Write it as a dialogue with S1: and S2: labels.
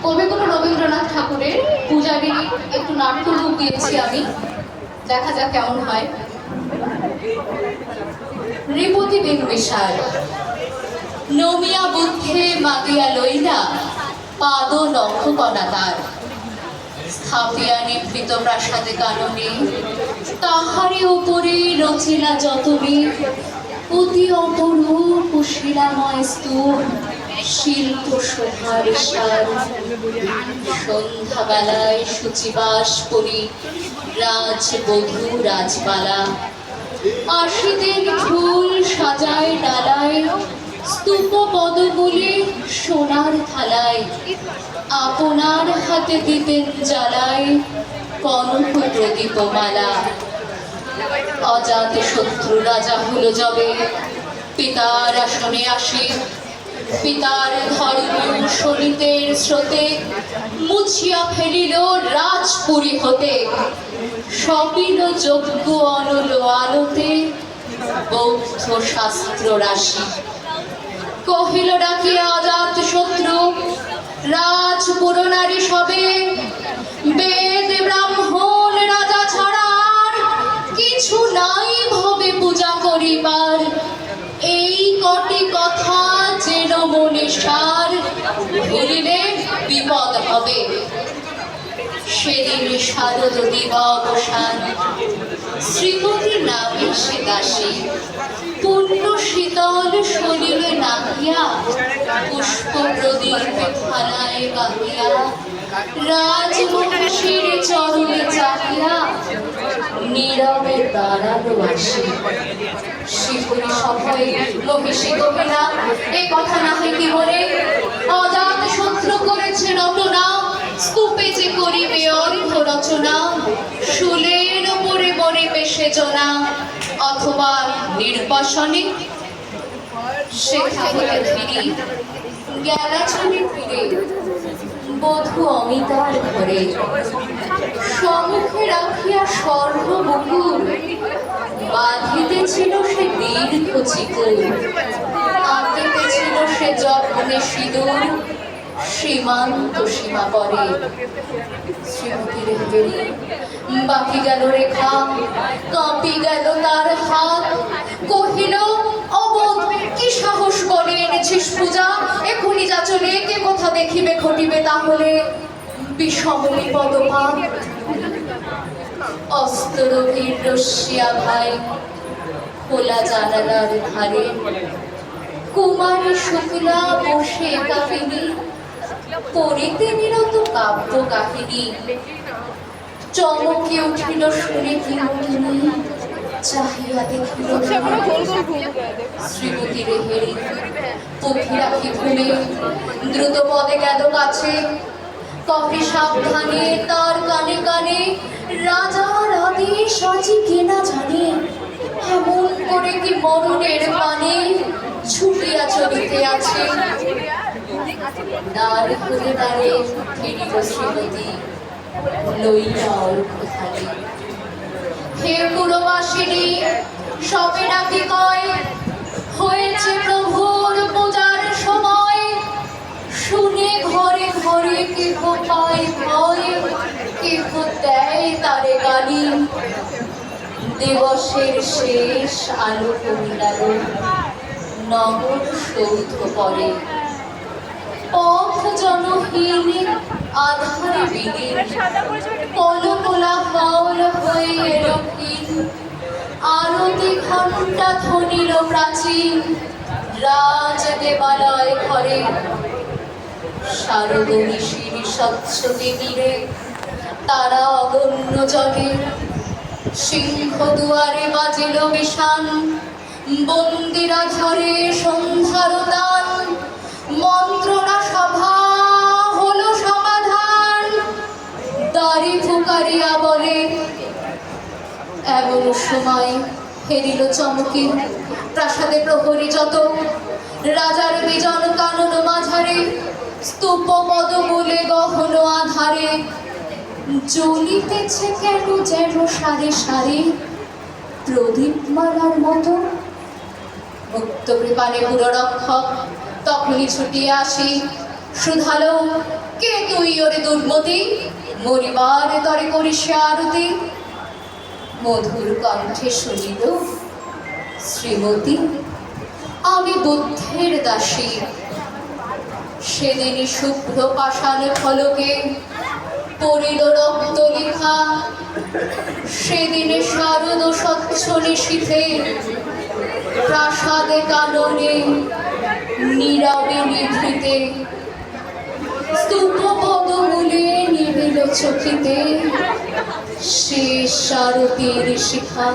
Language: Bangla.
S1: কবিগুরু রবীন্দ্রনাথ ঠাকুরের পূজারী একটু নাট্যরূপ দিয়েছি আমি, দেখা যাক কেমন হয়। রিপতি দিন বিশাল নমিয়া বুদ্ধে মাগিয়া লইলা পাদ নখ কণা তার, স্থাপিয়া নিভৃত প্রাসাদে কাননে তাহারে উপরে রচিলা যতনে অতি অপরূপ শিলাময় স্তূপ শিল্প শোভার সার। সন্ধ্যাবেলায় শুচিবাস করি রাজবধূ রাজবালা, আসিতেন ফুল সাজায় ডালায় স্তূপ পদগুলি সোনার থালায়, আপনার হাতে দিতেন জ্বালায় কনক প্রদীপ মালা। অজাত শত্রু রাজা হলো যবে পিতার আসনে আসে, পিতার ধর্ম শনিতের স্রোতে মুছিয়া ফেলিল রাজপুরী হতে, স্বপিন যজ্ঞ অনল আলোতে বৌদ্ধ শাস্ত্র রাশি। কহিল ডাকিয়া অজাত শত্রু রাজপুর নারী সবে, বেদ ব্রাহ্মণ রাজা ছাড়ার কিছু নাই ভবে পূজা করিবার, এই কটি কথা যেন মনে সার, ভুলিলে বিপদ হবে। সেদিন শারদ দিবা অবসান শ্রীমতী নামে সে দাসী, পূর্ণ শীতল শরীরে নাহিয়া পুষ্প প্রদীপ থালায় গাহিয়া, রাজমহিষীর চরণে চাহিয়া নীরবে দাঁড়ালো আসি। শিবুরি সভয়ে মহিষী কহিলা এ কথা নাহি কি বলে, অজাত শত্রু করেছে রটনা, স্তূপে যে করিবে অর্ঘ রচনা, শুলের উপরে মরিবে সেজনা অথবা নির্বাসনে। সেথা হইতে ফিরি গেলা চলে ফিরে বধূ অমিতার ঘরে, সম্মুখে রাখিয়া স্বর্ণবকুল বাঁধিতেছিল সে দীর্ঘ চিকুল, আঁকিতেছিল সে যত্নে সিঁদুর সীমান্ত সীমা পরে। শ্রীমতীর হেরি বাকি গেল রেখা, কাঁপি গেল তার হাত, কহিল অবোধ কি সাহস করে এনেছিস পূজা, এখনই যা চলে কে কোথা দেখিবে ঘটিবে তাহলে বিষম বিপদপাত। অস্তরভীর রশ্মিয়া ভাই খোলা জানালার ধারে, কুমারী শুক্লা বসে একাকিনী পড়িতে নিরত কাব্য কাহিনী। চমকে উঠিল শুনে বিনোদিনী, চাহিয়া দেখিল শ্রীমতীর হেরি পক্ষী রাখি ঘুমে দ্রুত পদে গেল কাছে, কফি সাবধানে তার কানে কানে রাজার আদেশ আজি কেনা জানে, এমন করে কি মরণের পানে ছুটিয়া চলিতে আছে। দ্বার খুলে দ্বারে ফিরিল শ্রীমতী লইয়া অর্ঘ থালি। হে পুরবাসিনী সবে ডাকি কয়, হয়েছে প্রভুর পূজার সময়, শুনে ঘরে ঘরে কেহ পায় ভয়, কেহ দেয় তারে গালি। দিবসের শেষ আলো কমিলালো নগর সৌধ পরে, পথ জনহীন আধারে বিলীন, কলকলা ফল হয়ে এলো ক্ষীণ। আরতি ঘণ্টা ধ্বনিল প্রাচীন রাজ দেবালয় ঘরে, শারদ নিশির স্বচ্ছ তীরে তারা অগণ্য জলে। সিংহ দুয়ারে বাজিল বিষান, বন্দিরা ঝরে সন্ধ্যার দান, মন্ত্রণা সভা হলো সমাধান। দাড়ি ফুকারিয়া বলে এমন সময় ফেরিল চমকে প্রাসাদে প্রহরী যত, রাজার বিজন কানন মাঝারে স্তূপ পদ বলে গহন আধারে। জ্বলিতেছে কেন যেন সারে সারে প্রদীপ মালার মতো। মুক্ত কৃপানে পুররক্ষক তখনই ছুটিয়া আসি, শুধালো কে তোরে দুর্মতি মরিবার তরে করিস আরতি মধুর কণ্ঠে শুনিল শ্রীমতী আমি বুদ্ধের দাসী সেদিনই শুভ্র পাষাণ ফলকে পড়িল রক্ত লেখা সেদিনে শারদ স্বচ্ছ নিশীথে প্রাসাদে কাননে নীরবে নিভৃতে স্তূপ পদমূলে নিবিল চকিতে শেষ আরতির শিখা।